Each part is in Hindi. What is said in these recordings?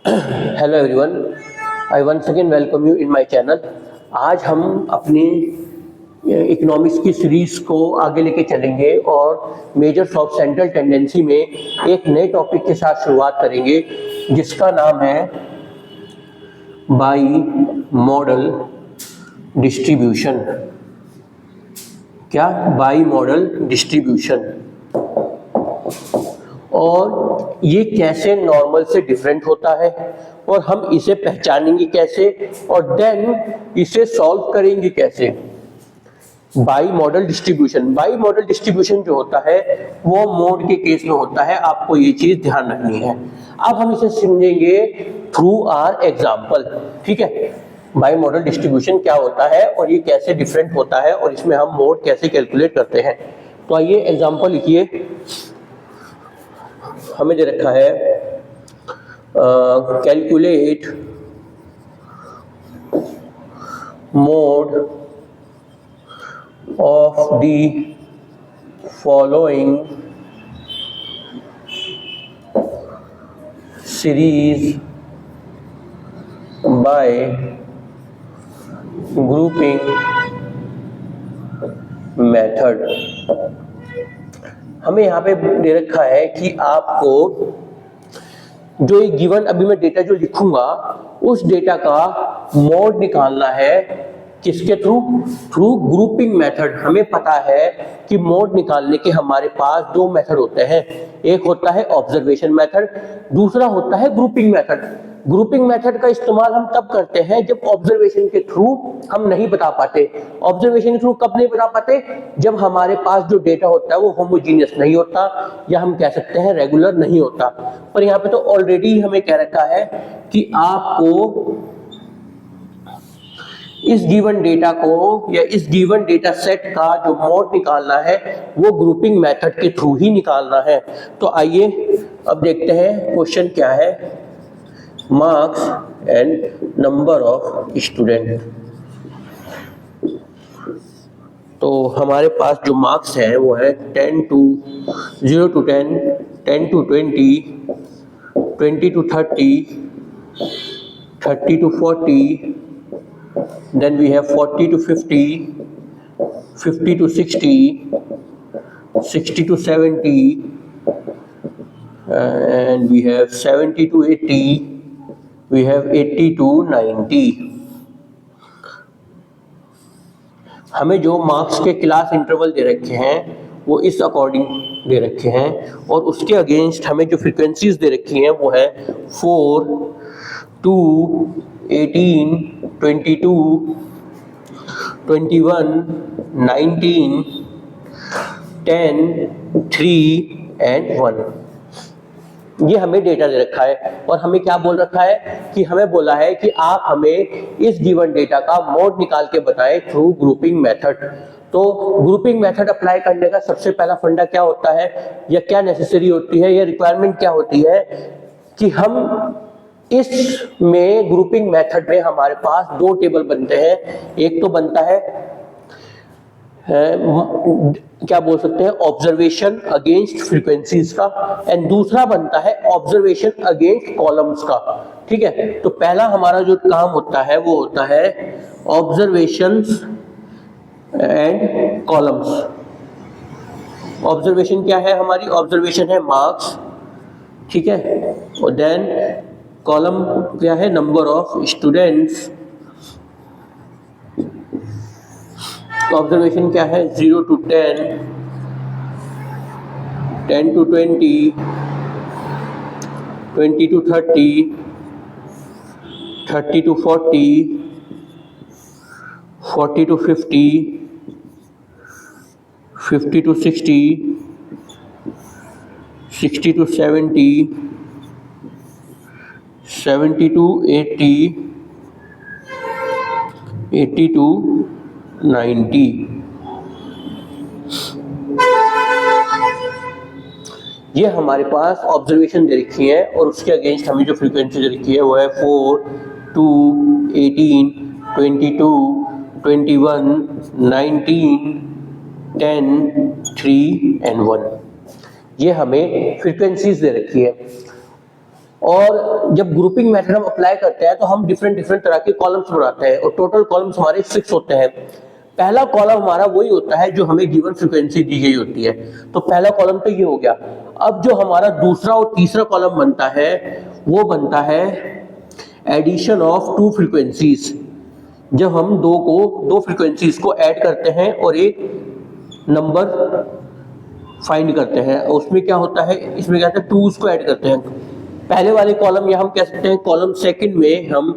Hello everyone, I once again welcome you in my channel. आज हम अपनी इकोनॉमिक्स की सीरीज को आगे लेके चलेंगे और मेजर्स ऑफ सेंट्रल टेंडेंसी में एक नए टॉपिक के साथ शुरुआत करेंगे जिसका नाम है बाई मॉडल डिस्ट्रीब्यूशन। क्या? By model distribution. और ये कैसे नॉर्मल से डिफरेंट होता है और हम इसे पहचानेंगे कैसे और देन इसे सॉल्व करेंगे कैसे। बाई मॉडल डिस्ट्रीब्यूशन जो होता है वो मोड के केस में होता है, आपको ये चीज ध्यान रखनी है। अब हम इसे समझेंगे थ्रू आर एग्जाम्पल। ठीक है, बाई मॉडल डिस्ट्रीब्यूशन क्या होता है और ये कैसे डिफरेंट होता है और इसमें हम मोड कैसे कैलकुलेट करते हैं। तो आइए एग्जाम्पल लिखिए। हमें दे रखा है calculate mode of the following series by grouping method. हमें यहाँ पे दे रखा है कि आपको जो एक गिवन अभी मैं डेटा जो लिखूंगा उस डेटा का मोड निकालना है। किसके थ्रू ग्रुपिंग मेथड। हमें पता है कि मोड निकालने के हमारे पास दो मेथड होते हैं, एक होता है ऑब्जर्वेशन मेथड, दूसरा होता है ग्रुपिंग मेथड। ग्रुपिंग मेथड का इस्तेमाल हम तब करते हैं जब ऑब्जर्वेशन के थ्रू हम नहीं बता पाते। ऑब्जर्वेशन के थ्रू कब नहीं बता पाते? जब हमारे पास जो डेटा होता है वो होमोजीनियस नहीं होता या हम कह सकते हैं रेगुलर नहीं होता। पर यहाँ पे तो ऑलरेडी हमें कह रखा है कि आपको इस गिवन डेटा को या इस गिवन डेटा सेट का जो मोड निकालना है वो ग्रुपिंग मेथड के थ्रू ही निकालना है। तो आइए अब देखते हैं क्वेश्चन क्या है। Marks and number of student. तो हमारे पास जो मार्क्स है वो है 0 to 10, 10 to 20, 20 to 30, 30 to 40, then we have 40 to 50, 50 to 60, 60 to 70, and we have 70 to 80, we have 80 to 90। हमें जो मार्क्स के क्लास इंटरवल दे रखे हैं वो इस अकॉर्डिंग दे रखे हैं और उसके अगेंस्ट हमें जो फ्रीक्वेंसीज दे रखी हैं वो है 4, 2, 18, 22, 21, 19, 10, 3 and 1। ये हमें डेटा दे रखा है और हमें क्या बोल रखा है कि हमें बोला है कि आप हमें इस गिवन डेटा का मोड निकाल के बताएं थ्रू ग्रुपिंग मेथड। तो ग्रुपिंग मेथड अप्लाई करने का सबसे पहला फंडा क्या होता है या क्या नेसेसरी होती है या रिक्वायरमेंट क्या होती है कि हम इसमें ग्रुपिंग मेथड में हमारे पास दो टेबल बनते हैं। एक तो बनता है क्या बोल सकते हैं ऑब्जर्वेशन अगेंस्ट फ्रीक्वेंसीज का एंड दूसरा बनता है ऑब्जर्वेशन अगेंस्ट कॉलम्स का। ठीक है, तो पहला हमारा जो काम होता है वो होता है ऑब्जर्वेशंस एंड कॉलम्स। ऑब्जर्वेशन क्या है हमारी? ऑब्जर्वेशन है मार्क्स। ठीक है, और देन कॉलम क्या है? Number of students. ऑब्जर्वेशन क्या है? 0 to 10, 10 to 20, 20 to 30, 30 to 40, 40 to 50, 50 to 60, 60 to 70, 70 to 80, 80 to 90। ये हमारे पास ऑब्जर्वेशन दे रखी है और उसके अगेंस्ट हमें जो फ्रीक्वेंसी दे रखी है वो है 4, 2, 18, 22, 21, 19, 10, 3 and 1। ये हमें फ्रीक्वेंसीज दे रखी है। और जब ग्रुपिंग मेथड हम अप्लाई करते हैं तो हम डिफरेंट डिफरेंट तरह के कॉलम्स बनाते हैं और टोटल कॉलम्स हमारे 6 होते हैं। पहला कॉलम हमारा वही होता है जो हमें गिवन फ्रीक्वेंसी दी गई होती है, तो पहला कॉलम तो ये हो गया। अब जो हमारा दूसरा और तीसरा कॉलम बनता है वो बनता है एडिशन ऑफ टू फ्रीक्वेंसीज। जब हम दो फ्रीक्वेंसीज को ऐड करते हैं और एक नंबर फाइंड करते हैं, उसमें क्या होता है, इसमें क्या होता है, टूज को ऐड करते हैं। पहले वाले कॉलम या हम कह सकते हैं कॉलम सेकंड में हम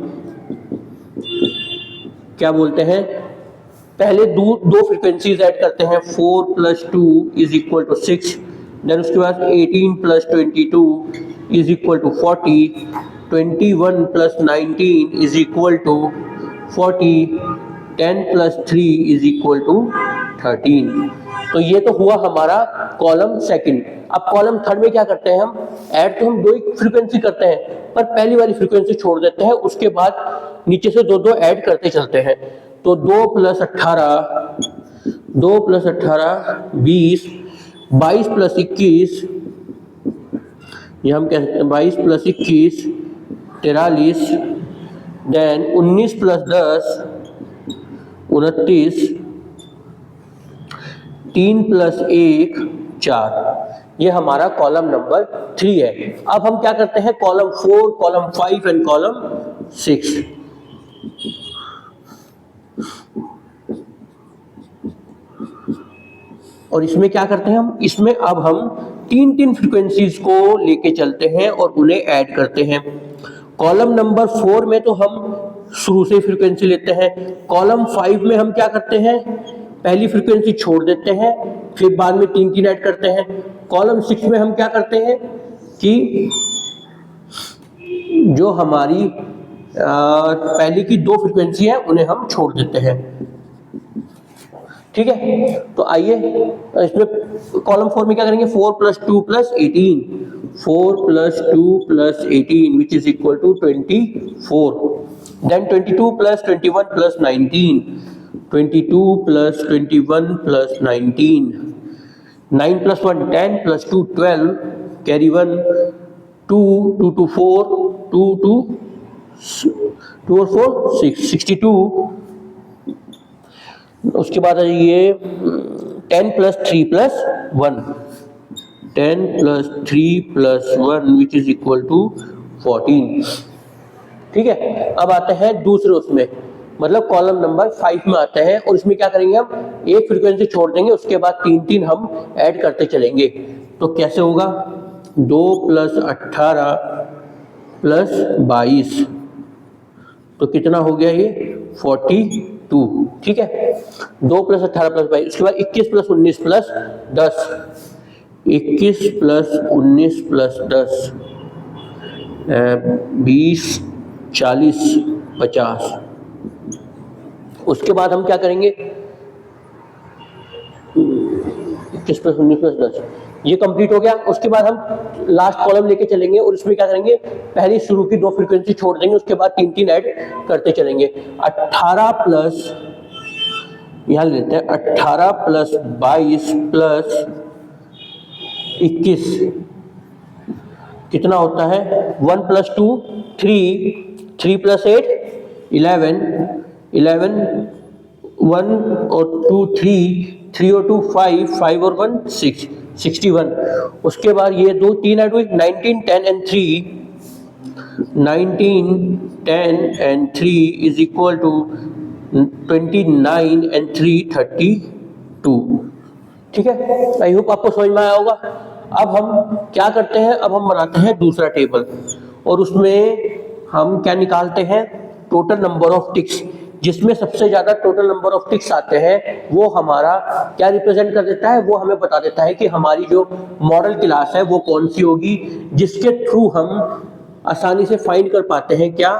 क्या बोलते हैं, पहले दो फ्रीक्वेंसीज ऐड करते हैं, 4 + 2 = 6, देन उसके बाद 18 + 22 = 40, 21 + 19 = 40, 10 + 3 = 13। तो ये तो हुआ हमारा कॉलम सेकंड। अब कॉलम थर्ड में क्या करते हैं, हम ऐड तो हम दो ही फ्रीक्वेंसी करते हैं पर पहली वाली फ्रीक्वेंसी छोड़ देते हैं, उसके बाद नीचे से दो दो ऐड करते चलते हैं। तो 2 + 18 20, 22 + 21, ये हम कह सकते हैं 22 + 21 43, देन 19 + 10 29, 3 + 1 4। ये हमारा कॉलम नंबर 3 है। अब हम क्या करते हैं, कॉलम 4, कॉलम 5 एंड कॉलम 6। और इसमें क्या करते हैं हम, इसमें अब हम तीन फ्रीक्वेंसीज को लेके चलते हैं और उन्हें ऐड करते हैं। कॉलम नंबर 4 में तो हम शुरू से फ्रीक्वेंसी लेते हैं। कॉलम 5 में हम क्या करते हैं, पहली फ्रीक्वेंसी छोड़ देते हैं, फिर बाद में तीन ऐड करते हैं। कॉलम 6 में हम क्या करते हैं कि जो हमारी पहली की दो फ्रीक्वेंसी है उन्हें हम छोड़ देते हैं। ठीक है, तो आइए इसमें कॉलम 4 में क्या करेंगे, 4 + 2 + 18, 4 + 2 + 18 which is equal to 24, then 22 + 21 + 19, 22 + 21 + 19, 9 + 1 10 + 2 12, carry 1 2 2 to 4 2 2 2 और 4 6 62। उसके बाद ये 10 + 3 + 1, 10 + 3 + 1 which is equal to 14। ठीक है, अब आते हैं दूसरे उसमें, मतलब कॉलम नंबर 5 में आते हैं और इसमें क्या करेंगे, हम एक फ्रीक्वेंसी छोड़ देंगे, उसके बाद तीन हम ऐड करते चलेंगे। तो कैसे होगा, 2 + 18 + 22, तो कितना हो गया ये 42। ठीक है, 2 + 18 + 22, उसके बाद 21 + 19 + 10, 21 + 19 + 10 20 40 50। उसके बाद हम क्या करेंगे, 21 + 19 + 10 ये कंप्लीट हो गया। उसके बाद हम लास्ट कॉलम लेके चलेंगे और इसमें क्या करेंगे, पहली शुरू की दो फ्रीक्वेंसी छोड़ देंगे, उसके बाद तीन ऐड करते चलेंगे। 18 प्लस, यहां लेते हैं 18 + 22 + 21 कितना होता है, 1 + 2 3, 3 + 8 11, 11 1 और 2 3 और 2 5, 5 और 1 6 61। उसके बाद ये दो तीन ऐड हुई, 19 10 and 3, 19 10 and 3 is equal to 29 and 3 32। ठीक है, आई होप आपको समझ में आया होगा। अब हम क्या करते हैं, अब हम बनाते हैं दूसरा टेबल और उसमें हम क्या निकालते हैं, टोटल नंबर ऑफ टिक्स। जिसमें सबसे ज्यादा टोटल नंबर ऑफ टिक्स आते हैं वो हमारा क्या रिप्रेजेंट कर देता है, वो हमें बता देता है कि हमारी जो मॉडल क्लास है वो कौन सी होगी, जिसके थ्रू हम आसानी से फाइंड कर पाते हैं क्या,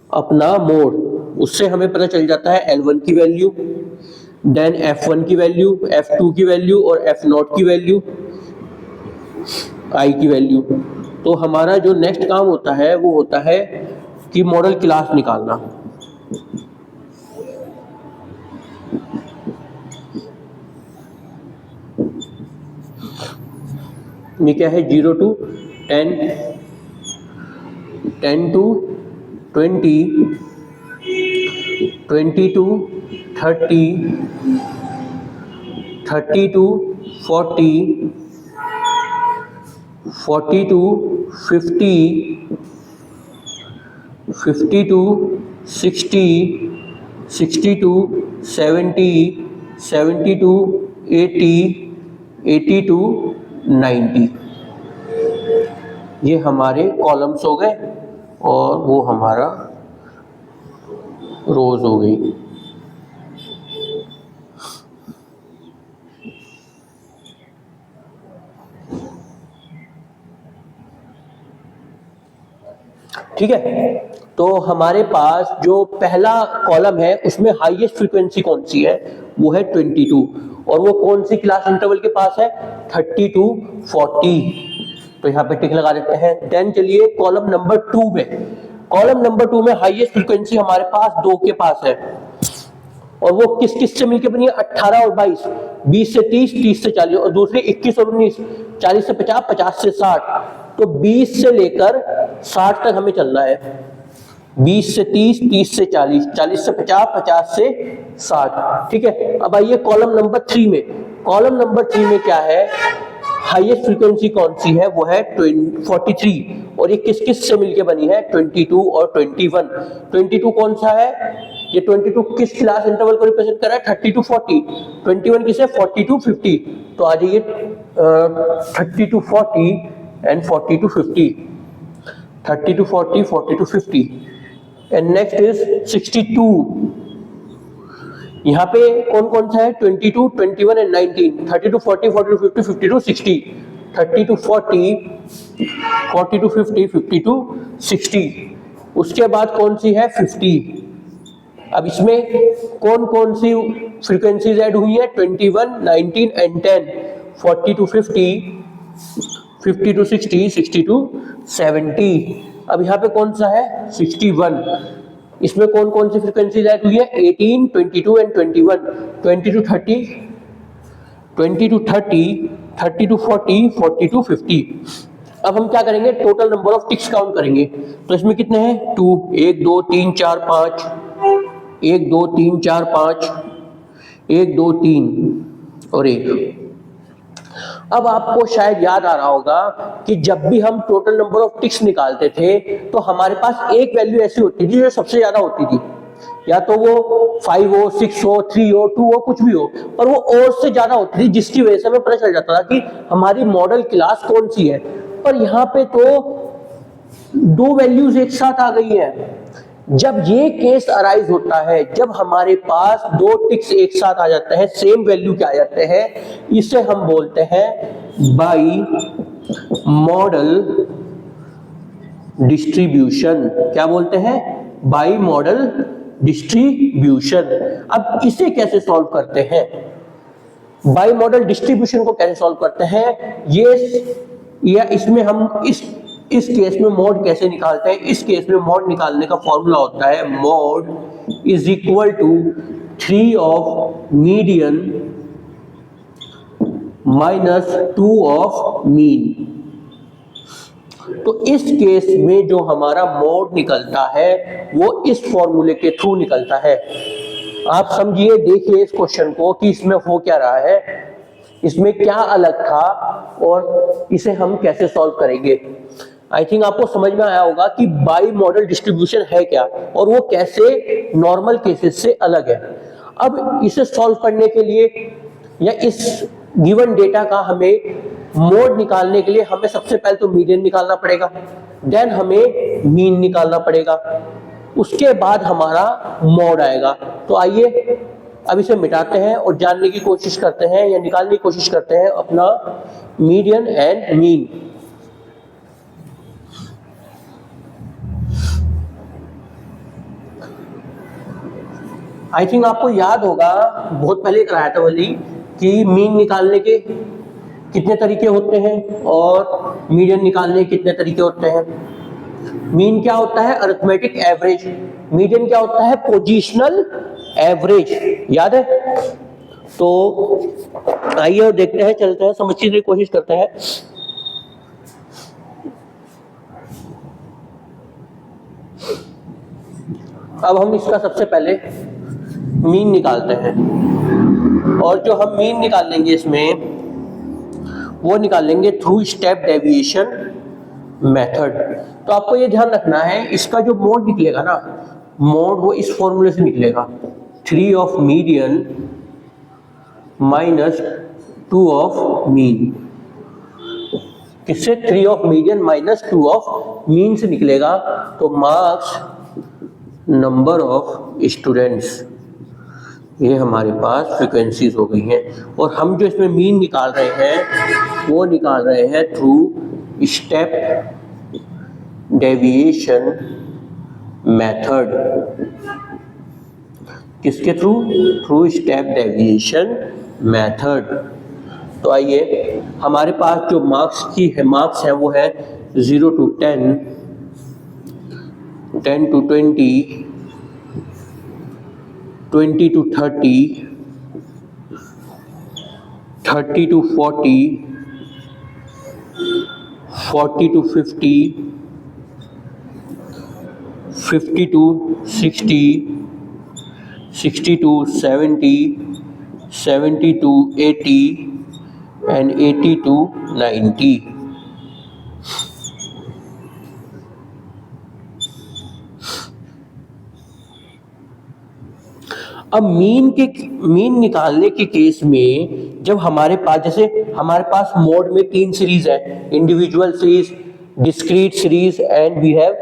अपना मोड। उससे हमें पता चल जाता है L1 की वैल्यू, देन F1 की वैल्यू, F2 की वैल्यू और F0 की वैल्यू, I की वैल्यू। तो हमारा जो नेक्स्ट काम होता है वो होता है कि मॉडल क्लास निकालना। ये क्या है, 0 to 10 10 to 20, 20 to 30, 30 to 40, 40 to 50, 50 to 60, 60 to 70, 70 to 80, 80 to 90। ये हमारे कॉलम्स हो गए और वो हमारा रोज हो गई। ठीक है, तो हमारे पास जो पहला कॉलम है उसमें हाईएस्ट फ्रीक्वेंसी कौन सी है, वो है 22, और वो कौन सी क्लास इंटरवल के पास है, 30 to 40। तो यहाँ पे टिक लगा देते हैं। देन चलिए कॉलम नंबर 2 में, कॉलम नंबर 2 में हाईएस्ट फ्रीक्वेंसी हमारे पास 2 के पास है, और वो किस किस से मिलकर बनी है, 18 और 22, 20 से 30, 30 से 40, और दूसरी 21 और 19, 40 से 50, 50 से 60। तो 20 से लेकर 60 तक हमें चलना है, 20 से 30, 30 से 40, 40 से 50, 50 से 60। ठीक है, अब आइए कॉलम नंबर 3 में। कॉलम नंबर 3 में क्या है, हाईएस्ट फ्रीक्वेंसी कौन सी है, वो है 43, और ये किस किस से मिलके बनी है, 22 और 21। 22 कौन सा है, ये 22 किस क्लास इंटरवल को रिप्रेजेंट कर रहा है, 30 to 40। 21 किसे, 40 to 50। तो आ जाइए 30 to 40 and 40 to 50, 30 to 40, 40 to 50, and next is 62। यहाँ पे कौन कौन सा है, 22, 21 and 19, 30 to 40, 40 to 50, 50 to 60, 30 to 40, 40 to 50, 50 to 60। उसके बाद कौन सी है, 50। अब इसमें कौन कौन सी फ्रीक्वेंसीज ऐड हुई है, 21, 19 एंड 10, 40 to 50, 50 to 60, 60 to 70। अब यहाँ पे कौन सा है, 61। इसमें कौन कौन सी फ्रीक्वेंसीज ऐड हुई है, 18, 22 and 21, 20 to 30, 20 to 30, 30 to 40, 40 to 50। अब हम क्या करेंगे, total number of ticks count करेंगे। तो इसमें कितने हैं, 2, 1 2 3 4 5, 1 2 3 4 5, 1 2 3 और 1। अब आपको शायद याद आ रहा होगा कि जब भी हम टोटल नंबर ऑफ टिक्स निकालते थे तो हमारे पास एक वैल्यू ऐसी होती थी जो सबसे ज्यादा होती थी, या तो वो 5 हो, 6 हो, 3 हो, 2 हो, कुछ भी हो, पर वो और से ज्यादा होती थी, जिसकी वजह से हमें पता चल जाता था कि हमारी मॉडल क्लास कौन सी है। पर यहाँ पे तो 2 वैल्यूज एक साथ आ गई है। जब ये केस अराइज होता है, जब हमारे पास 2 टिक्स एक साथ आ जाते हैं, सेम वैल्यू के आ जाते हैं, इसे हम बोलते हैं बाई मॉडल डिस्ट्रीब्यूशन। क्या बोलते हैं, बाई मॉडल डिस्ट्रीब्यूशन। अब इसे कैसे सॉल्व करते हैं, बाई मॉडल डिस्ट्रीब्यूशन को कैसे सॉल्व करते हैं, ये या इसमें हम इस केस में मॉड कैसे निकालते हैं। इस केस में मॉड निकालने का फॉर्मूला होता है mode is equal to 3 of median minus 2 of mean. तो इस केस में जो हमारा मॉड निकलता है वो इस फॉर्मूले के थ्रू निकलता है। आप समझिए, देखिए इस क्वेश्चन को कि इसमें हो क्या रहा है, इसमें क्या अलग था और इसे हम कैसे सॉल्व करेंगे। आई थिंक आपको समझ में आया होगा कि बाई मॉडल डिस्ट्रीब्यूशन है क्या और वो कैसे नॉर्मल केसेस से अलग है। अब इसे सॉल्व करने के लिए या इस गिवन डेटा का हमें मोड निकालने के लिए हमें सबसे पहले तो मीडियन निकालना पड़ेगा, देन हमें मीन निकालना पड़ेगा, उसके बाद हमारा मॉड आएगा। तो आइए अब इसे मिटाते हैं और जानने की कोशिश करते हैं या निकालने की कोशिश करते हैं अपना median and mean. I think आपको याद होगा, बहुत पहले कराया था वाली, कि मीन निकालने के कितने तरीके होते हैं और मीडियन निकालने के कितने तरीके होते हैं। मीन क्या होता है, अरिथमेटिक एवरेज। मीडियन क्या होता है, पोजीशनल एवरेज। याद है? तो आइए और देखते हैं, चलते हैं, समझने की कोशिश करते हैं। अब हम इसका सबसे पहले मीन निकालते हैं, और जो हम मीन निकालेंगे इसमें वो निकालेंगे थ्रू स्टेप डेविएशन मेथड। तो आपको ये ध्यान रखना है, इसका जो मोड निकलेगा ना, मोड वो इस फॉर्मूले से निकलेगा, 3 of median minus 2 of mean. किससे? 3 of median minus 2 of mean से निकलेगा। तो मार्क्स नंबर ऑफ स्टूडेंट्स, ये हमारे पास फ्रीक्वेंसीज हो गई हैं। और हम जो इसमें मीन निकाल रहे हैं वो निकाल रहे हैं थ्रू स्टेप डेविएशन मेथड। किसके through? Through step deviation method. तो आइए, हमारे पास जो मार्क्स है वो है 0 to 10, 10 to 20, 20 to 30, 30 to 40, 40 to 50, 50 to 60, 60 to 70, 70 to 80 and 80 to 90। अब मीन निकालने के केस में जब हमारे पास, जैसे हमारे पास मोड में 3 सीरीज है, individual series, discrete series and we have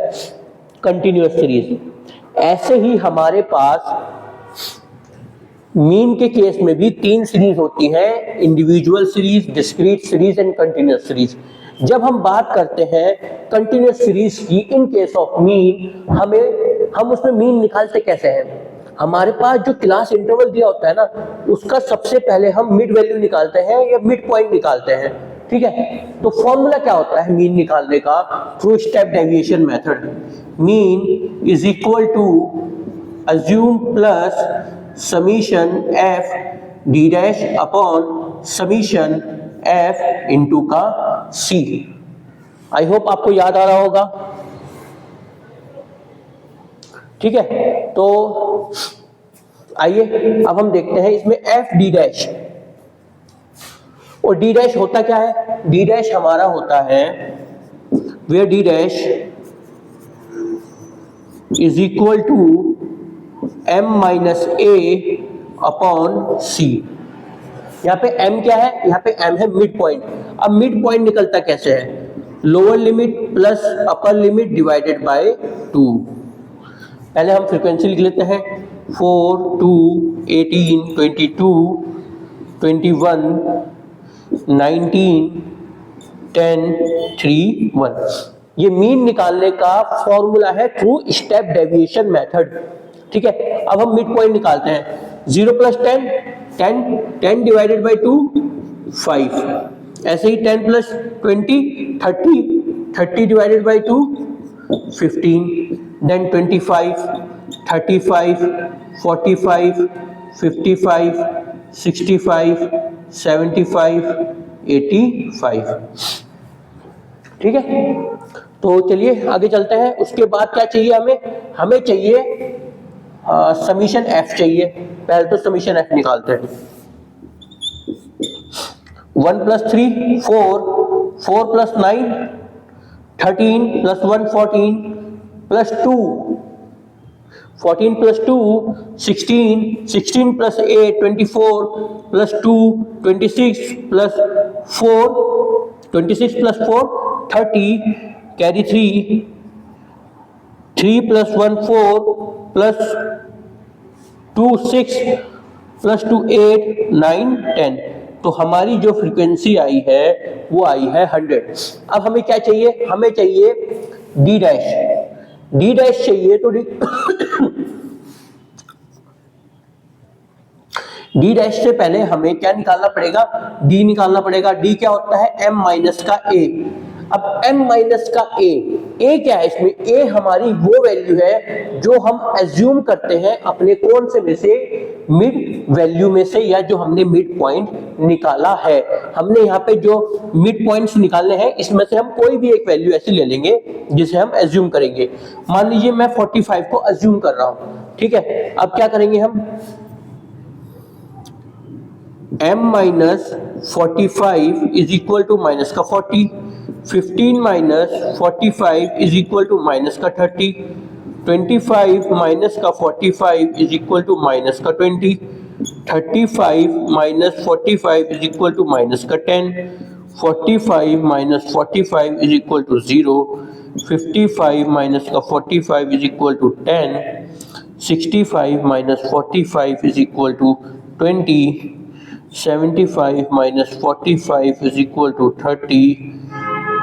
continuous series. ऐसे ही हमारे पास मीन के केस में भी 3 सीरीज होती हैं, individual series, discrete series and continuous series. जब हम बात करते हैं कंटिन्यूअस सीरीज की, इन केस ऑफ मीन, हम उसमें मीन निकालते कैसे हैं? हमारे पास जो क्लास इंटरवल दिया होता है ना, उसका सबसे पहले हम मिड वैल्यू निकालते हैं या मिड पॉइंट निकालते हैं, ठीक है। तो फॉर्मूला क्या होता है मीन निकालने का? Through step deviation method. Mean is equal to assumed plus summation F D dash upon summation F into का सी। आई होप आपको याद आ रहा होगा, ठीक है। तो आइए अब हम देखते हैं इसमें एफ डी डैश, और डी डैश होता क्या है? डी डैश हमारा होता है where D dash is equal to m minus A upon C. यहाँ पे m क्या है? यहाँ पे m है मिड पॉइंट। अब मिड पॉइंट निकलता कैसे है? Lower limit plus upper limit divided by 2। पहले हम फ्रीक्वेंसी लिख लेते हैं, 4, 2, 18, 22, 21, 19, 10, 3, 1। ये मीन निकालने का फॉर्मूला है थ्रू स्टेप डेविएशन मेथड, ठीक है। अब हम मिड पॉइंट निकालते हैं, 0 प्लस 10, 10, 10 डिवाइडेड बाई 2, 5। ऐसे ही 10 प्लस 20, 30, 30 डिवाइडेड बाई 2, 15, देन 25, 35, 45, 55, 65, 75, 85, ठीक है। तो चलिए आगे चलते हैं। उसके बाद क्या चाहिए हमें चाहिए समीशन एफ चाहिए। पहले तो समीशन एफ निकालते हैं। 1 plus 3 4, 4 plus 9 13 plus 1 14 plus 2 14 plus 2 16 16 plus 8 24 plus 2 26 plus 4 26 plus 4 30 carry 3 plus 1 4 plus 2 6 plus 2 8 9 10। तो हमारी जो फ्रीक्वेंसी आई है वो आई है 100। अब हमें क्या चाहिए? हमें चाहिए डी डैश चाहिए। तो डी डैश से पहले हमें क्या निकालना पड़ेगा? डी निकालना पड़ेगा। डी क्या होता है? m माइनस का a। अब m माइनस का a क्या है इसमें? a हमारी वो वैल्यू है जो हम एज्यूम करते हैं अपने कौन से में से, मिड वैल्यू में से, या जो हमने मिड पॉइंट निकाला है। हमने यहाँ पे जो मिड पॉइंट्स निकालने हैं इसमें से हम कोई भी एक वैल्यू ऐसी ले लेंगे जिसे हम एज्यूम करेंगे। मान लीजिए मैं 45 को एज्यूम कर रहा हूं, ठीक है। अब क्या करेंगे हम, m minus 45 is equal to minus का 40, 15 minus 45 is equal to minus का 30, 25 माइनस का 45 इज इक्वल टू माइनस का 20, 35 minus 45 is equal to minus का 10, 45 minus 45 is equal to 0, 55 minus का 45 is equal to 10, 65 minus 45 is equal to 20, 75 minus 45 is equal to 30,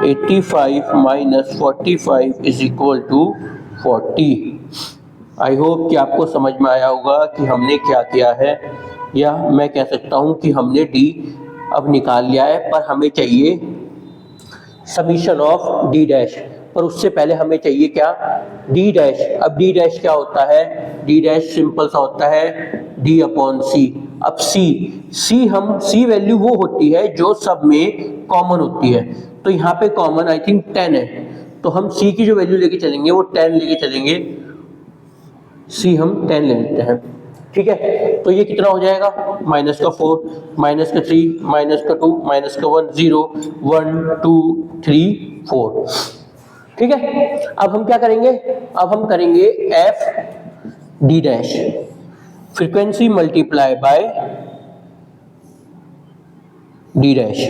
85 minus 45 is equal to 40। I hope कि आपको समझ में आया होगा कि हमने क्या किया है, या मैं कह सकता हूं कि हमने d अब निकाल लिया है, पर हमें चाहिए समीशन ऑफ d डैश। पर उससे पहले हमें चाहिए क्या, d डैश। अब d डैश क्या होता है, d डैश सिंपल सा होता है d अपॉन c। अब c वैल्यू वो होती है जो सब में कॉमन होती है, तो यहाँ पे कॉमन आई थिंक 10 है, तो हम c की जो वैल्यू लेके चलेंगे वो 10 लेके चलेंगे, c हम 10 ले लेते हैं, ठीक है। तो ये कितना हो जाएगा, माइनस का 4, माइनस का 3, माइनस का 2, माइनस का 1, 0, 1 2 3 4, ठीक है। अब हम क्या करेंगे, अब हम करेंगे F D dash, frequency multiply by D dash.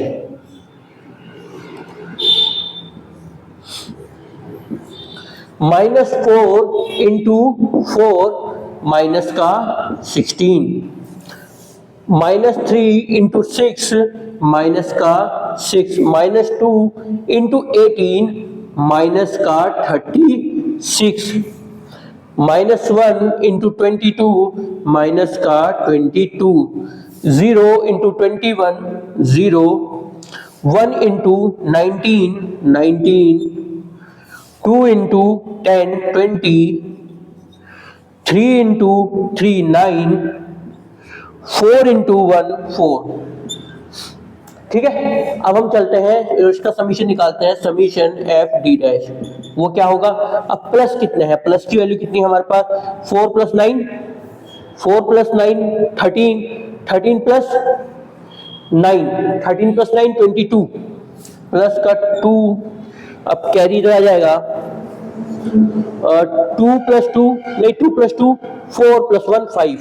-4 into 4 minus का 16, -3 इंटू 6 माइनस का 6, -2 इंटू 18 माइनस का 36, -1 इंटू 22 माइनस का 22, 0 into 21 0, 1 into 19 19, 2 into 10 20, 3 into 3 9, 4 into 1 4, ठीक है। अब हम चलते हैं इसका समीशन निकालते हैं, समीशन एफ डी डैश। वो क्या होगा, अब प्लस कितने हैं, प्लस की वैल्यू कितनी है हमारे पास, 4 प्लस 9 13, 13 प्लस 9 13 प्लस 9 22, प्लस का 2, अब कैरी इधर आ जाएगा, 2 प्लस 2 नहीं 2 प्लस 2 4 प्लस 1 5,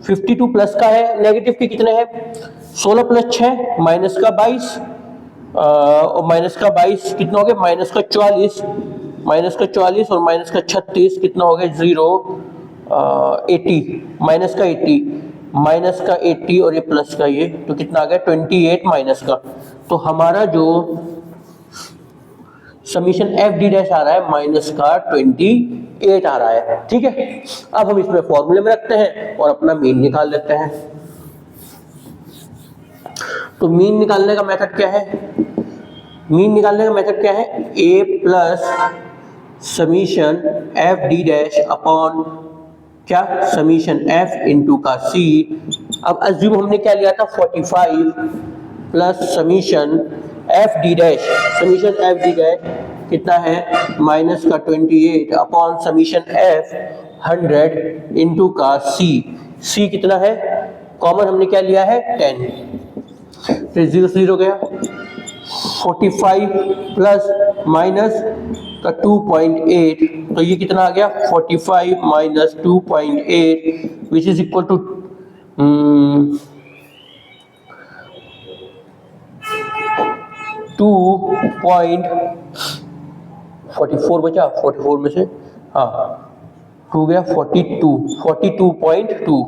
52 प्लस का है, नेगेटिव के कितने हैं, 16 प्लस 6 माइनस का 22, और माइनस का 22 कितना हो गया, माइनस का 44, माइनस का 44 और माइनस का 36 कितना हो गया, 0 80, माइनस का 80, माइनस का 80 और ये प्लस का ये, तो कितना आ गया 28 माइनस का। तो हमारा जो समीशन एफ डी डैश आ रहा है माइनस का 28 आ रहा है, ठीक है। अब हम इसमें फॉर्मूले में रखते हैं और अपना मीन निकाल लेते हैं। तो मीन निकालने का मेथड क्या है, मीन निकालने का मेथड क्या है, a plus summation F D dash upon क्या, समीशन f इंटू का c। अब अज्यूम हमने क्या लिया था, 45 plus summation F D dash, summation F D dash कितना है, माइनस का 28 अपॉन समीशन f 100 इंटू का c कितना है, कॉमन हमने क्या लिया है 10, फिर 0 से 0 गया, 45 प्लस माइनस का 2.8, तो ये कितना आ गया 45 minus 2.8 which is equal to 2.44 बचा, 44 में से हाँ 2 गया 42.2।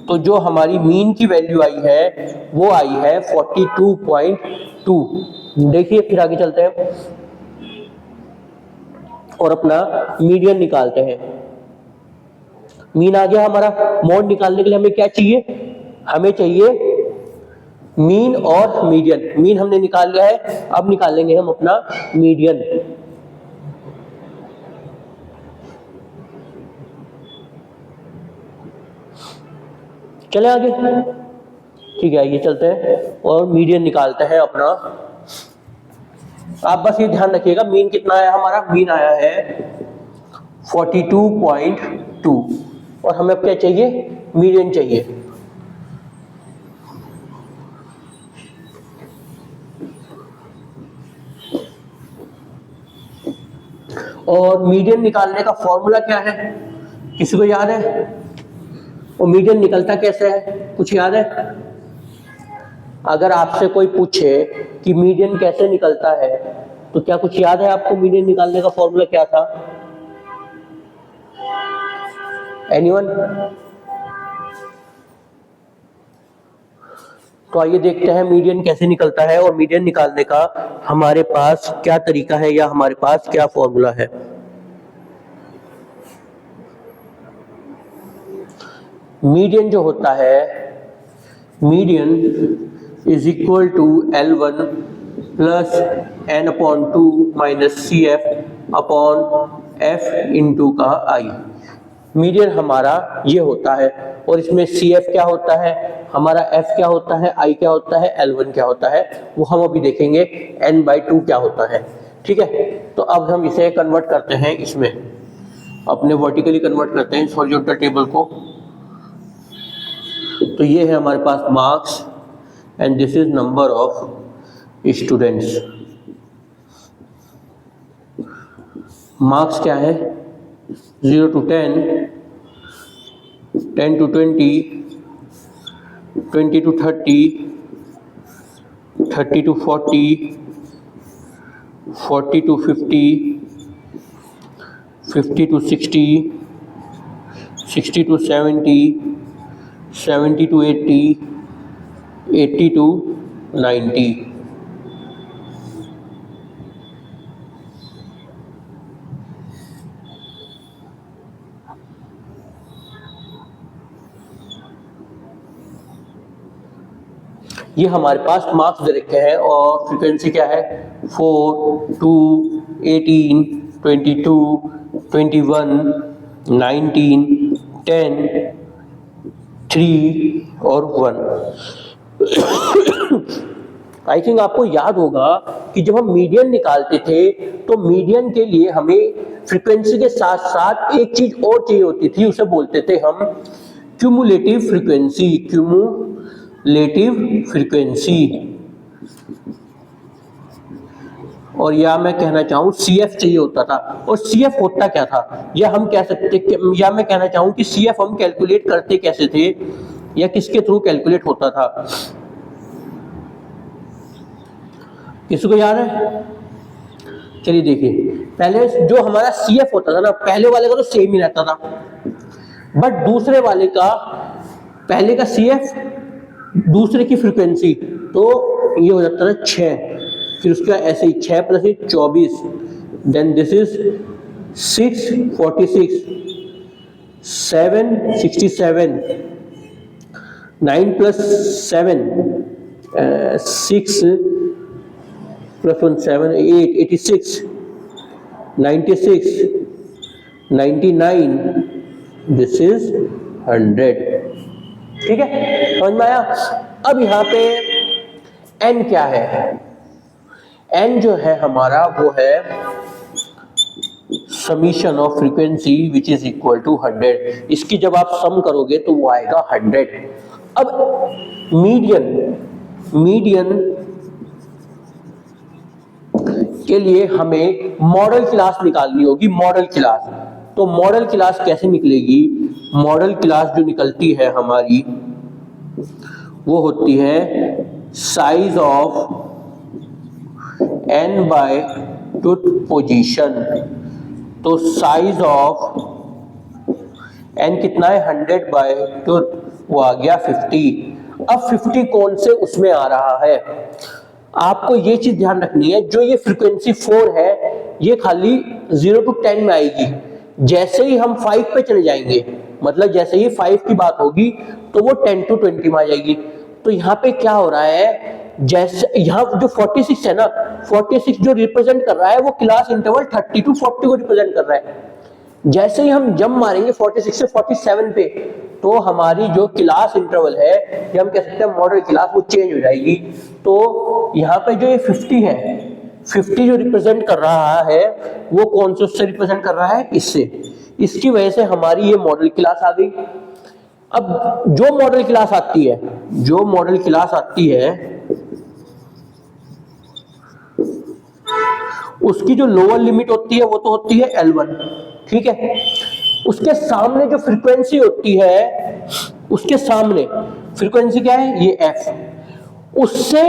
तो जो हमारी मीन की वैल्यू आई है वो आई है 42.2। देखिए फिर आगे चलते हैं और अपना मीडियन निकालते हैं। मीन आ गया हमारा, मोड निकालने के लिए हमें क्या चाहिए, हमें चाहिए मीन और मीडियन। मीन हमने निकाल लिया है, अब निकालेंगे हम अपना मीडियन। चले आगे, ठीक है ये चलते हैं और मीडियन निकालते हैं अपना। आप बस ये ध्यान रखिएगा मीन कितना आया हमारा, मीन आया है 42.2 और हमें अब क्या चाहिए, मीडियन चाहिए। और मीडियन निकालने का फॉर्मूला क्या है, किसी को याद है? और मीडियन निकलता कैसे है, कुछ याद है? अगर आपसे कोई पूछे कि मीडियन कैसे निकलता है तो क्या कुछ याद है आपको? मीडियन निकालने का फॉर्मूला क्या था? एनीवन? तो आइए देखते हैं मीडियन कैसे निकलता है और मीडियन निकालने का हमारे पास क्या तरीका है या हमारे पास क्या फॉर्मूला है। मीडियन जो होता है, median is equal to L1 plus n/2 minus CF upon F into का I। मीडियन हमारा ये होता है और इसमें CF क्या होता है हमारा, F क्या होता है, I क्या होता है, L1 क्या होता है, वो हम अभी देखेंगे, n/2 क्या होता है। ठीक है, तो अब हम इसे कन्वर्ट करते हैं, इसमें अपने वर्टिकली कन्वर्ट करते हैं इस हॉरिजॉन्टल टेबल को। तो ये है हमारे पास marks and this is number of students. Marks क्या है, 0 to 10, 10 to 20, 20 to 30, 30 to 40, 40 to 50, 50 to 60, 60 to 70, 70 to 80, 80 to 90। ये हमारे पास मार्क्स दे रखे हैं और फ्रीक्वेंसी क्या है, 4, 2, 18, 22, 21, 19, 10, 3 और 1। आई थिंक आपको याद होगा कि जब हम मीडियन निकालते थे तो मीडियन के लिए हमें फ्रीक्वेंसी के साथ साथ एक चीज और चाहिए होती थी, उसे बोलते थे हम क्यूमुलेटिव फ्रीक्वेंसी। क्यूमुलेटिव फ्रीक्वेंसी, और या मैं कहना चाहूँ CF चाहिए होता था। और CF होता क्या था, या हम कह सकते, या मैं कहना चाहूँ कि CF हम कैलकुलेट करते कैसे थे या किसके थ्रू कैलकुलेट होता था, किसी को याद है? चलिए देखिए, पहले जो हमारा CF होता था ना, पहले वाले का तो सेम ही रहता था, बट दूसरे वाले का, पहले का CF दूसरे की फ्रीक्वेंसी, तो ये हो जाता था 6, फिर उसका ऐसे ही 6 plus 24, then this is 6 46, 7 67, 9 plus 7 6 plus 1 7 8 86, 96, 99, this is 100। ठीक है, समझ में आया? अब यहाँ पे n क्या है, n जो है हमारा वो है summation of frequency which is equal to 100। इसकी जब आप सम करोगे तो वो आएगा 100। अब मीडियन के लिए हमें मॉडल क्लास निकालनी होगी, मॉडल क्लास। तो मॉडल क्लास कैसे निकलेगी, मॉडल क्लास जो निकलती है हमारी वो होती है size of n by tooth position. तो साइज ऑफ n कितना है, 100 बाय टूथ, वो आ गया 50। अब 50 कौन से उसमें आ रहा है, आपको ये चीज ध्यान रखनी है, जो ये फ्रीक्वेंसी 4 है ये खाली 0 to 10 में आएगी। जैसे ही हम 5 पे चले जाएंगे, मतलब जैसे ही 5 की बात होगी तो वो 10 to 20 में आ जाएगी। तो यहाँ पे क्या हो रहा है, जैसे यहाँ जो 46 है ना, 46 जो रिप्रेजेंट कर रहा है वो क्लास इंटरवल 30 to 40 को रिप्रेजेंट कर रहा है। जैसे ही हम जंप मारेंगे 46 से 47 पे, तो हमारी जो क्लास इंटरवल है, या हम कह सकते हैं मॉडल क्लास, वो चेंज हो जाएगी। तो यहाँ पे जो ये 50 है, 50 जो रिप्रेजेंट कर रहा है वो कौन से रिप्रेजेंट कर रहा है, इससे। इसकी वजह से हमारी ये मॉडल क्लास आ गई। अब जो मॉडल क्लास आती है, जो मॉडल क्लास आती है, उसकी जो लोअर लिमिट होती है वो तो होती है L1, ठीक है। उसके सामने जो फ्रीक्वेंसी होती है, उसके सामने फ्रीक्वेंसी क्या है, ये F, उससे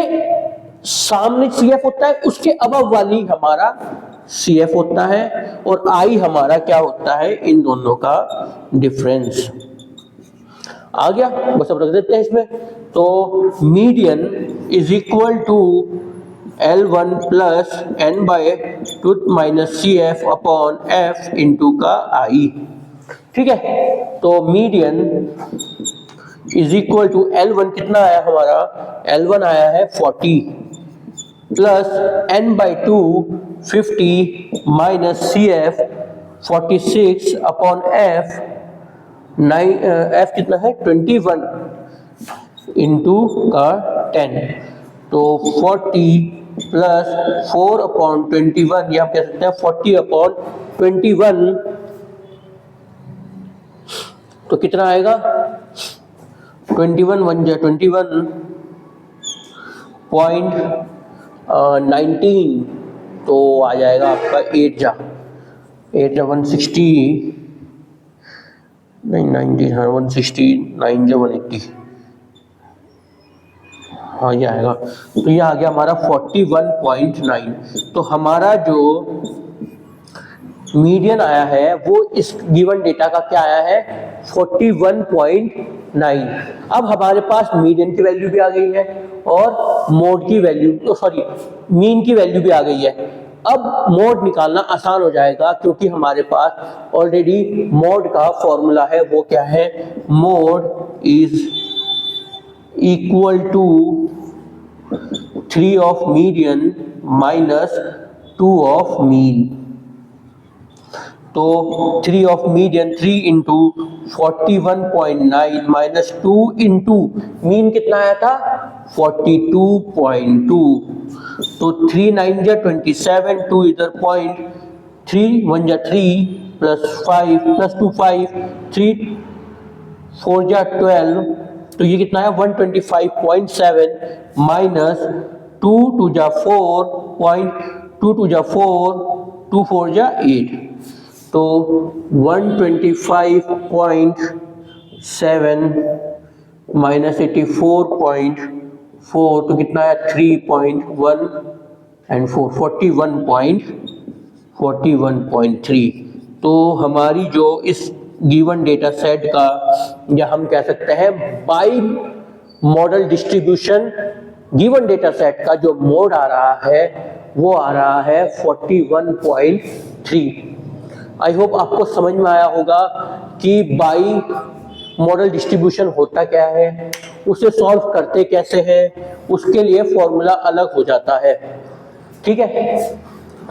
सामने CF होता है, उसके अबव वाली हमारा CF होता है, और I हमारा क्या होता है, इन दोनों का डिफरेंस। आ गया, बस अब रख देते हैं इसमें। तो median is equal to L1 plus N by 2 minus CF upon F into का I, ठीक है। तो median is equal to L1 कितना आया हमारा, L1 आया है 40 plus N by 2 50 minus CF 46 upon F 9, F कितना है 21 इंटू का 10, तो 40 प्लस 4 अपॉन 21, या कह सकते हैं 40 अपॉन 21, तो कितना आएगा 21 1 जा 21.19, तो आ जाएगा आपका 8 जा 160, नहीं 90, हाँ 160, 9 जा 180, हाँ ये आएगा। तो ये आ गया हमारा 41.9। तो हमारा जो मीडियन आया है वो इस गिवन डेटा का क्या आया है, 41.9। अब हमारे पास मीडियन की वैल्यू भी आ गई है और मोड की वैल्यू, सॉरी मीन की वैल्यू भी आ गई है। अब मोड निकालना आसान हो जाएगा, क्योंकि हमारे पास ऑलरेडी मोड का फॉर्मूला है, वो क्या है, mode is equal to 3 of median minus 2 of mean. तो 3 of median 3 into 41.9 minus 2 into mean कितना आया था 42.2, तो 3 9 जा 27, 2 इधर पॉइंट, 3 1 जा 3 प्लस 5 प्लस 2 5, 3 4 जा 12, तो ये कितना है 125.7 माइनस 2 2 जा 4 पॉइंट, 2 2 जा 4, 2 4 जा 8, तो 125.7 माइनस 84.4, तो कितना है 3.1 एंड 41.3। तो हमारी जो इस गिवन डेटा सेट का, या हम कह सकते हैं by model distribution given data set का जो मोड आ रहा है वो आ रहा है 41.3। आई होप आपको समझ में आया होगा कि बाई मॉडल डिस्ट्रीब्यूशन होता क्या है, उसे सॉल्व करते कैसे हैं, उसके लिए फॉर्मूला अलग हो जाता है, ठीक है।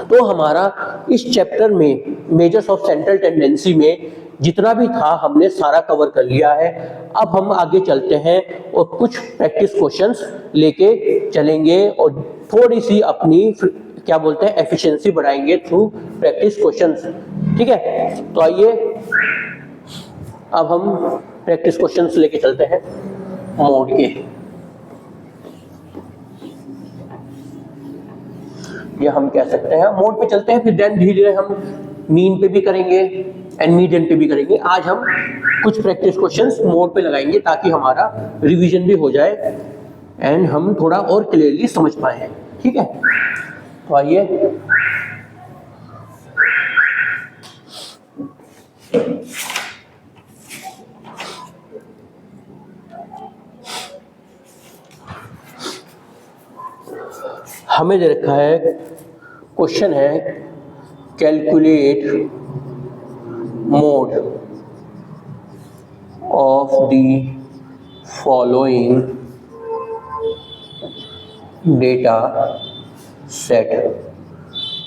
तो हमारा इस चैप्टर में मेजर्स ऑफ सेंट्रल टेंडेंसी में जितना भी था हमने सारा कवर कर लिया है। अब हम आगे चलते हैं और कुछ प्रैक्टिस क्वेश्चंस लेके चलेंगे और थोड़ी सी अपनी क्या बोलते हैं एफिशिएंसी बढ़ाएंगे थ्रू प्रैक्टिस क्वेश्चंस, ठीक है। तो आइए अब हम प्रैक्टिस क्वेश्चंस लेके चलते हैं मोड के। या हम कह सकते हैं मोड पे चलते हैं, फिर देन धीरे धीरे हम मीन पे भी करेंगे एंड मीडियन पे भी करेंगे। आज हम कुछ प्रैक्टिस क्वेश्चंस मोड पे लगाएंगे ताकि हमारा रिवीजन भी हो जाए एंड हम थोड़ा और क्लियरली समझ पाए, ठीक है। तो आइए हमें दे रखा है, क्वेश्चन है calculate mode of the following data set,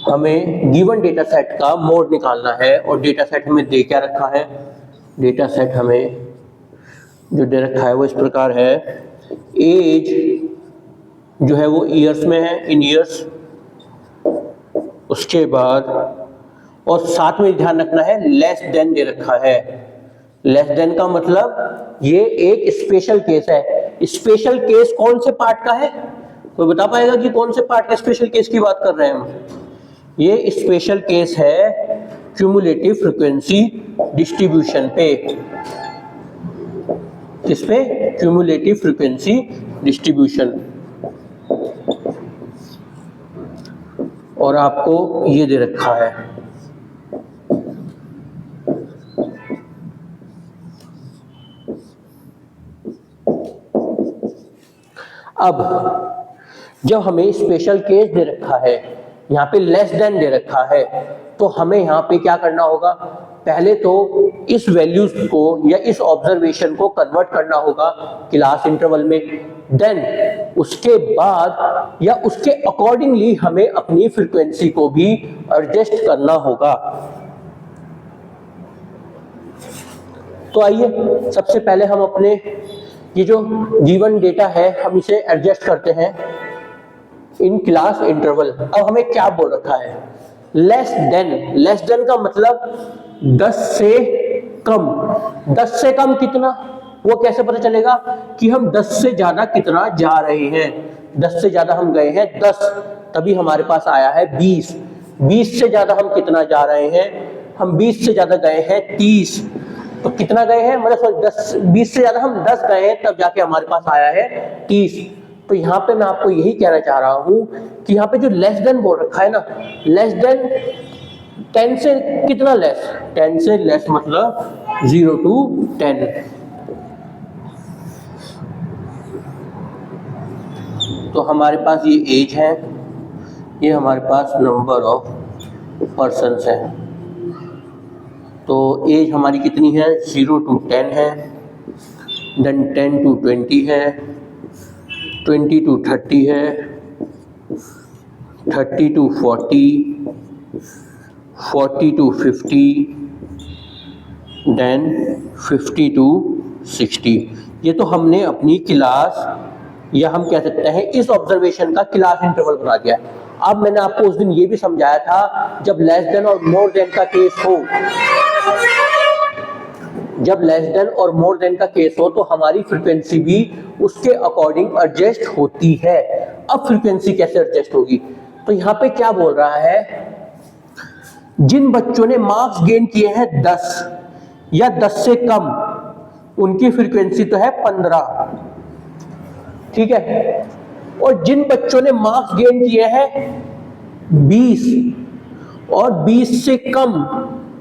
हमें गिवन डेटा सेट का मोड निकालना है और डेटा सेट हमें दे क्या रखा है, डेटा सेट हमें जो दे रखा है वो इस प्रकार है, एज जो है वो ईयर्स में है, इन ईयर्स, उसके बाद और साथ में ध्यान रखना है लेस देन दे रखा है। लेस देन का मतलब ये एक स्पेशल केस है। स्पेशल केस कौन से पार्ट का है, कोई बता पाएगा कि कौन से पार्ट का स्पेशल केस की बात कर रहे हैं हम? ये स्पेशल केस है क्यूमुलेटिव फ्रीक्वेंसी डिस्ट्रीब्यूशन पे। किस पे? Cumulative frequency distribution. और आपको ये दे रखा है, अब जब हमें स्पेशल केस दे रखा है, यहाँ पे लेस देन दे रखा है, तो हमें यहाँ पे क्या करना होगा, पहले तो इस वैल्यूज को या इस ऑब्जर्वेशन को कन्वर्ट करना होगा क्लास इंटरवल में, देन उसके बाद या उसके अकॉर्डिंगली हमें अपनी फ्रीक्वेंसी को भी एडजस्ट करना होगा। तो आइए सबसे पहले हम अपने ये जो गिवन डेटा है हम इसे एडजस्ट करते हैं इन क्लास इंटरवल। अब हमें क्या बोल रखा है, लेस देन। लेस देन का मतलब 10 से कम। 10 से कम कितना, वो कैसे पता चलेगा कि हम 10 से ज्यादा कितना जा रहे हैं। 10 से ज्यादा हम गए हैं 10, तभी हमारे पास आया है 20। 20 से ज्यादा हम कितना जा रहे हैं, हम 20 से ज्यादा गए हैं 30। तो कितना गए हैं, मतलब 20 से ज्यादा हम 10 गए हैं, तब जाके हमारे पास आया है 30। तो यहाँ पे मैं आपको यही कहना चाह रहा हूं कि यहाँ पे जो लेस देन बोल रखा है ना, लेस देन 10 से कितना लेस, 10 से लेस मतलब 0 to 10। तो हमारे पास ये एज है, ये हमारे पास नंबर ऑफ पर्सन्स है। तो एज हमारी कितनी है, 0 to 10 है, देन 10 to 20 है, 20 to 30 है, 30 to 40, 40 to 50, देन 50 to 60। ये तो हमने अपनी क्लास या हम कह सकते हैं इस ऑब्जर्वेशन का क्लास इंटरवल बना दिया। अब मैंने आपको उस दिन ये भी समझाया था, जब लेस देन और मोर देन का केस हो, जब लेस देन और मोर देन का केस हो तो हमारी फ्रीक्वेंसी भी उसके अकॉर्डिंग एडजस्ट होती है। अब फ्रीक्वेंसी कैसे एडजस्ट होगी, तो यहाँ पे क्या बोल रहा है, जिन बच्चों ने मार्क्स गेन किए हैं 10 या 10 से कम, उनकी फ्रीक्वेंसी तो है 15, ठीक है। और जिन बच्चों ने मार्क्स गेन किए हैं 20 और 20 से कम,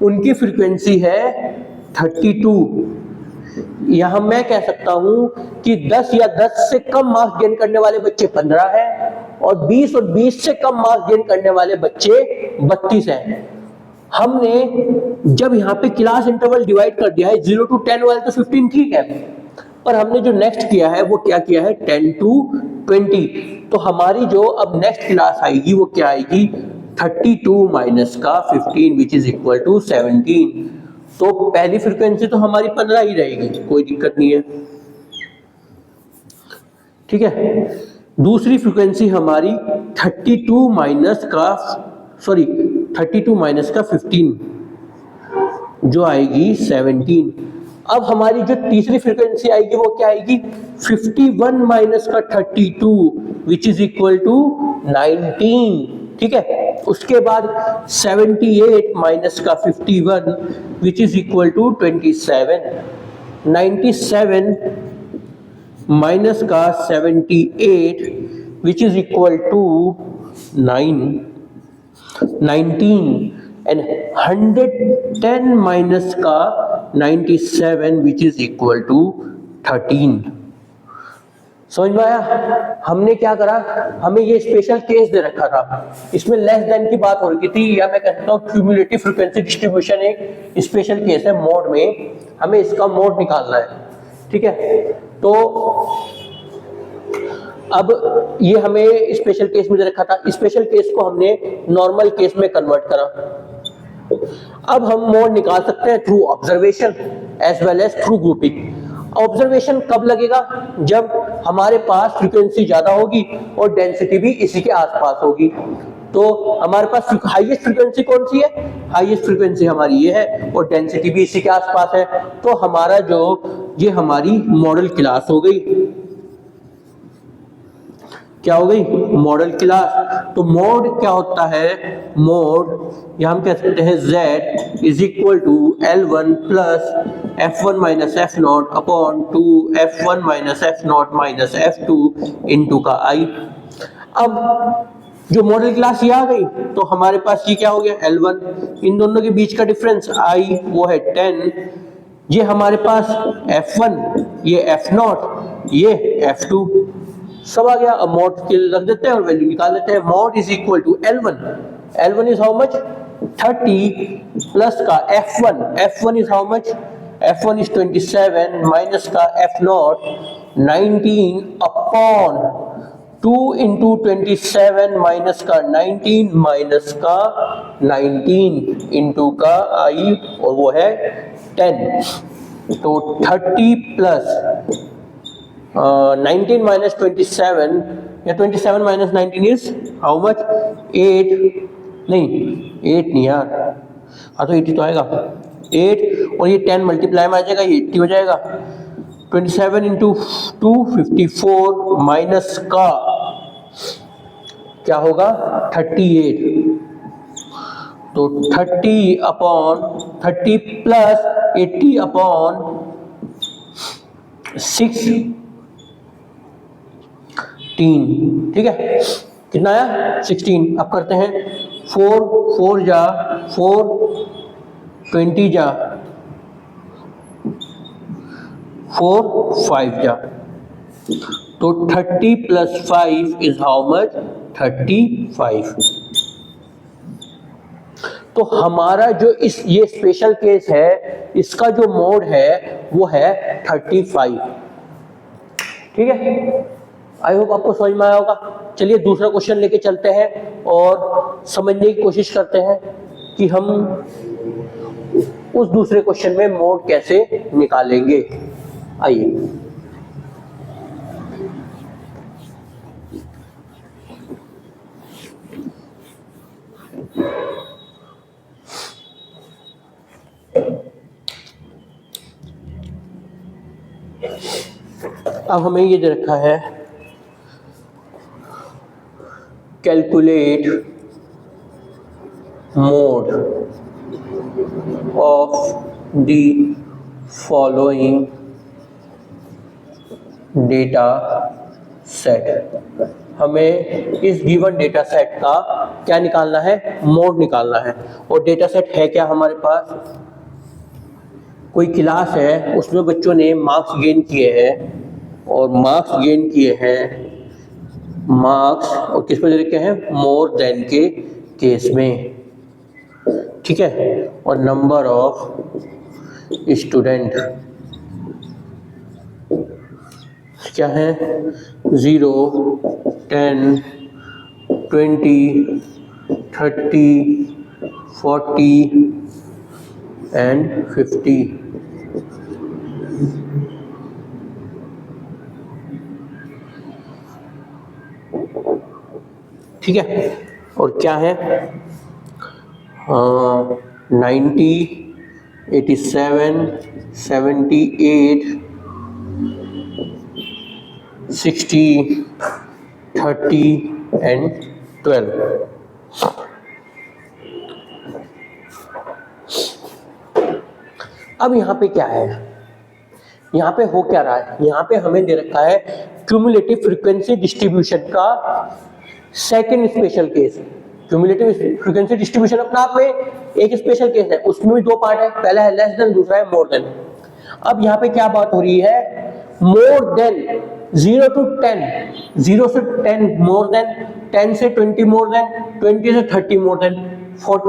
उनकी फ्रीक्वेंसी है 32। यहां मैं कह सकता हूं कि 10 या 10 से कम मार्क्स गेन करने वाले बच्चे 15 हैं और 20 से कम मार्क्स गेन करने वाले बच्चे 32 हैं। हमने जब यहाँ पे क्लास इंटरवल डिवाइड कर दिया है 0 to 10 वाले तो 15 ठीक है, पर हमने जो नेक्स्ट किया है वो क्या किया है 10 to 20। तो हमारी जो अब नेक्स्ट क्लास आएगी वो क्या आएगी, 32 माइनस का 15 विच इज इक्वल टू 17। तो पहली फ्रीक्वेंसी तो हमारी 15 ही रहेगी, कोई दिक्कत नहीं है, ठीक है। दूसरी फ्रीक्वेंसी हमारी 32 माइनस का 15 जो आएगी 17। अब हमारी जो तीसरी फ्रीक्वेंसी आएगी वो क्या आएगी, 51 माइनस का 32 विच इज इक्वल टू 19, ठीक है। उसके बाद 78 माइनस का 51 which is equal to 27। 97 minus का 78 which is equal to 19 and 110 minus का 97 विच इज इक्वल टू 13। समझ में आया? हमने क्या करा, हमें ये स्पेशल केस दे रखा था, इसमें लेस देन की बात हो रही थी, या मैं कहता हूँ क्यूमुलेटिव फ्रीक्वेंसी डिस्ट्रीब्यूशन एक स्पेशल केस है मोड में, हमें इसका मोड निकालना है, ठीक है। तो अब ये हमें स्पेशल केस में दे रखा था, स्पेशल केस को हमने नॉर्मल केस में कन्वर्ट करा। अब हम मोड निकाल सकते हैं through observation as well as through grouping. Observation कब लगेगा? जब हमारे पास फ्रीक्वेंसी ज्यादा होगी और डेंसिटी भी इसी के आसपास होगी। तो हमारे पास हाईएस्ट फ्रीक्वेंसी कौन सी है? हाईएस्ट फ्रीक्वेंसी हमारी ये है और डेंसिटी भी इसी के आसपास है। तो हमारा जो ये हमारी मॉडल क्लास हो गई, क्या हो गई? Model class. तो मोड क्या होता है? मोड या हम कह सकते हैं Z is equal to L1 plus F1 minus F0 upon 2 F1 minus F0 minus F2 into का I। अब जो मॉडल क्लास ये आ गई तो हमारे पास ये क्या हो गया? L1, इन दोनों के बीच का डिफरेंस I वो है 10, ये हमारे पास F1, ये F0, ये F2 सब आ गया। अब मॉड के रख देते हैं और वैल्यू निकाल देते हैं। Mode is equal to L1 is how much? 30 plus का F1 is how much? F1 is 27 minus का F0 19 अपॉन 2 इंटू 27 माइनस का 19 माइनस का 19 इंटू का I और वो है 10। तो 30 प्लस 19 minus 27 या 27 minus 19 is how much? 8 नहीं 8 नहीं यार, हाँ तो 80 तो आएगा 8 और ये 10 मल्टीप्लाई में आ जाएगा, ये 80 हो जाएगा। 27 इंटू 2 54 माइनस का क्या होगा? 38। तो 30 अपॉन 30 प्लस 80 अपॉन 16, ठीक है, कितना आया? 16। अब करते हैं 4 जा 4 20 जा 4 5 जा, तो 30 प्लस 5 इज हाउ मच? 35। तो हमारा जो ये स्पेशल केस है, इसका जो मोड है वो है 35। ठीक है, आई होप आपको समझ में आया होगा। चलिए दूसरा क्वेश्चन लेके चलते हैं और समझने की कोशिश करते हैं कि हम उस दूसरे क्वेश्चन में मोड कैसे निकालेंगे। आइए अब हमें ये दे रखा है calculate mode of the following data set. हमें इस गिवन डेटा सेट का क्या निकालना है? मोड निकालना है। और डेटा सेट है क्या हमारे पास? कोई क्लास है, उसमें बच्चों ने मार्क्स गेन किए हैं और मार्क्स गेन किए हैं मार्क्स और किस में दे रखे हैं? मोर देन के केस में। ठीक है, और नंबर ऑफ स्टूडेंट क्या है? 0 10 20 30 40 एंड 50। ठीक है, और क्या है? 90 87 78 60 30 एंड 12। अब यहाँ पे क्या है? यहाँ पे हो क्या रहा है? यहाँ पे हमें दे रखा है क्यूमुलेटिव फ्रीक्वेंसी डिस्ट्रीब्यूशन का second special case. Cumulative frequency distribution अपने आप में एक स्पेशल केस है, उसमें भी दो पार्ट है, पहला है लेस देन, दूसरा है मोर देन। अब यहाँ पे क्या बात हो रही है? मोर देन 0 to 10, 0 से 10 मोर देन, 10 से 20 मोर देन, 20 से 30 मोर देन,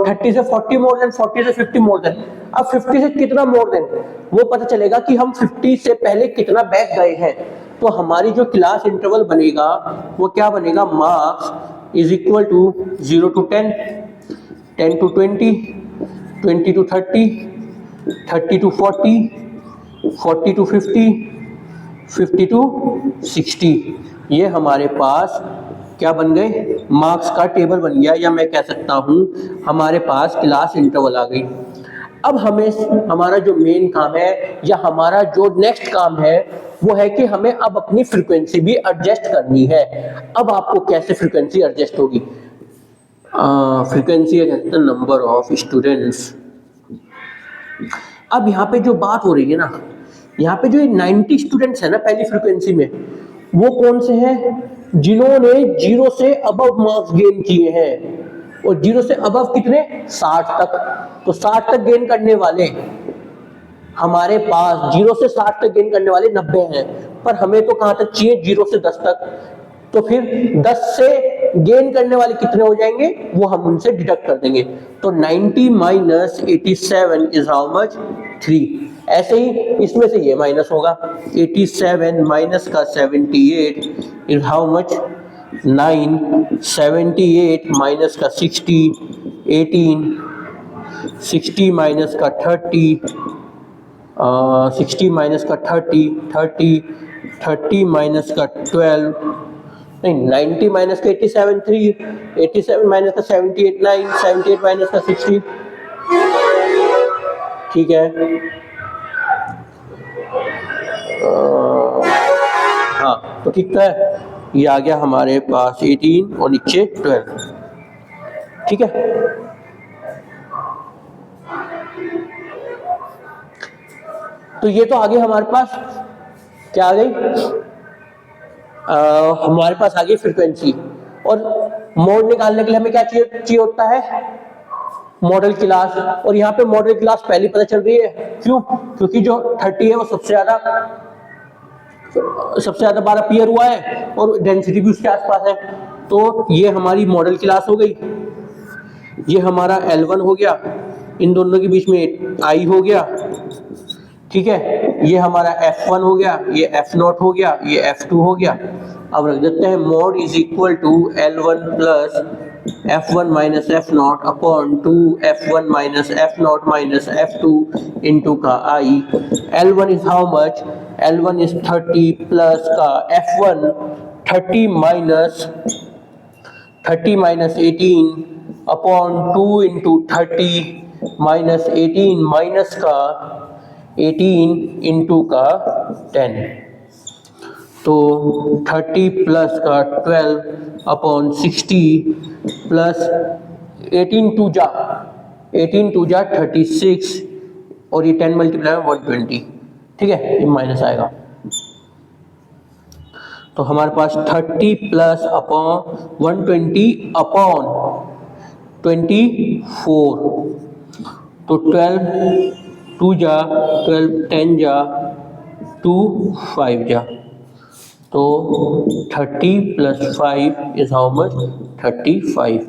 30 से 40 मोर देन, 40 से 50 मोर देन। अब 50 से कितना मोर देन वो पता चलेगा कि हम 50 से पहले कितना बैक गए हैं। तो हमारी जो क्लास इंटरवल बनेगा वो क्या बनेगा, marks is equal to 0 to 10, 10 to 20, 20 to 30, 30 to 40, 40 to 50, 50 to 60। ये हमारे पास क्या बन गए, मार्क्स का टेबल बन गया, या मैं कह सकता हूँ हमारे पास क्लास इंटरवल आ गई। अब हमें हमारा जो मेन काम है या हमारा जो नेक्स्ट काम है वो है कि हमें अब अपनी फ्रीक्वेंसी भी एडजस्ट करनी है। अब आपको कैसे फ्रीक्वेंसी एडजस्ट होगी, frequency adjust the number of students. अब यहाँ पे जो बात हो रही है ना, यहाँ पे जो 90 स्टूडेंट्स है ना पहली फ्रीक्वेंसी में, वो कौन से हैं, जिन्होंने 0 से अबव मार्क्स गेन किए हैं। और 0 से अबव कितने, 60 तक। तो 60 तक गेन करने वाले हमारे पास 0 से 60 तक गेन करने वाले 90 हैं, पर हमें तो कहां तक चाहिए, 0 से 10 तक। तो फिर 10 से गेन करने वाले कितने हो जाएंगे, वो हम उनसे डिडक्ट कर देंगे। तो 90 माइनस 87 इज हाउ मच, 3। ऐसे ही इसमें से ये माइनस होगा, 87 माइनस का 78 इज हाउ मच, 9। 78 माइनस का 60, 18। 60 माइनस का 30, 60 माइनस का 30, 30 माइनस का 12, नहीं 90 माइनस का 87 3, 87 माइनस का 78 9, 78 माइनस का 60, ठीक है। हाँ तो ठीक है, ये आ गया हमारे पास 18 और नीचे 12, ठीक है। तो ये तो आगे हमारे पास क्या आ गई, हमारे पास आ गई फ्रीक्वेंसी। और मोड निकालने के लिए हमें क्या चाहिए होता है, मॉडल क्लास। और यहाँ पे मॉडल क्लास पहली पता चल रही है, क्यों, क्योंकि जो 30 है वो सबसे ज्यादा 12 पीयर हुआ है और डेंसिटी भी उसके आसपास है। तो ये हमारी मॉडल क्लास हो गई, ये हमारा L1 हो गया, इन दोनों के बीच में I हो गया, ठीक है। ये हमारा F1 हो गया, ये F0 हो गया, ये F2 हो गया। अब रख देते हैं mode is equal to L1 plus F1 minus F0 upon 2 F1 minus F0 minus F2 into का I। L1 is how much, L1 is 30 plus का F1 30 minus 18 upon 2 into 30 minus 18 minus का 18 इंटू का 10। तो 30 प्लस का 12 अपॉन 60 प्लस 18 टू जा 36 और ये 10 मल्टीप्लाई 120, ठीक है, ये माइनस आएगा। तो हमारे पास 30 प्लस अपॉन 120 अपॉन 24, तो 12 2 जा 12 10 जा 2 5 जा, तो 30 प्लस 5 इज हाउ मच, 35।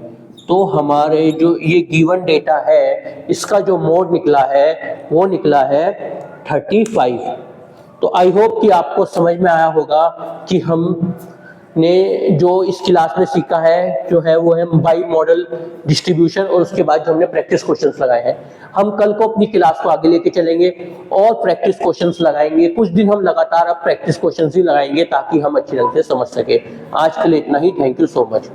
तो हमारे जो ये गिवन डेटा है इसका जो मोड निकला है वो निकला है 35। तो आई होप कि आपको समझ में आया होगा कि हमने जो इस क्लास में सीखा है जो है वो है बाई मॉडल डिस्ट्रीब्यूशन, और उसके बाद जो हमने प्रैक्टिस क्वेश्चंस लगाए हैं। हम कल को अपनी क्लास को आगे लेके चलेंगे और प्रैक्टिस क्वेश्चंस लगाएंगे। कुछ दिन हम लगातार अब प्रैक्टिस क्वेश्चंस ही लगाएंगे ताकि हम अच्छी ढंग से समझ सके। आज के लिए इतना ही, थैंक यू सो मच।